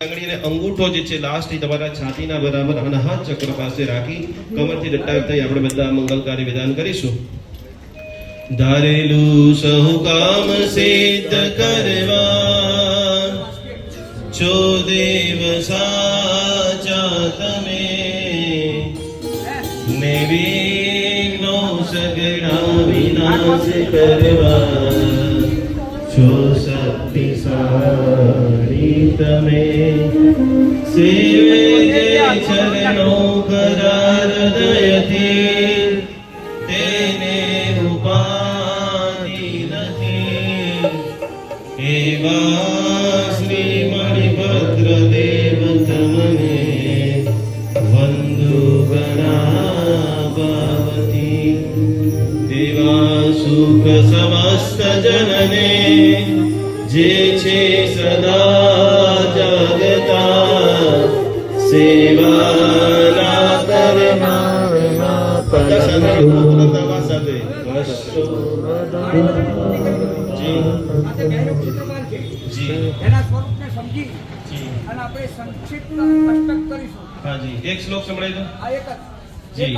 આંગળીને અંગૂઠો જે છે લાસ્ટ એ તમારા છાતીના બરાબર અને હાથ ચક્ર પાસે રાખી કમરથી લટકાવી થઈ આપણે બધા મંગલકારી વિધાન કરીશું. ધારેલું સહુ કામ સિદ્ધ કરવા છો દેવ સાચા તમે, નિર્વિઘ્નો સગળા વિનાશ કરવા છો શક્તિશાળી તમે. સેવે જે ચરણો કરાર હૃદયથી તેને ઉપાધિ નથી. એવા શ્રી મણિભદ્ર દેવ તમને વંદુ ગણાવતી. એવા સુખ સમસ્ત જનને જે છે સદા જાગતા, સેવાના કરનારા પદમાં સાથે એના સ્વરૂપને સમજી અને આપણે સંક્ષિપ્ત અષ્ટક કરીશું. હાજી, એક શ્લોક સંભળાવી દો. આ એક જ. જી.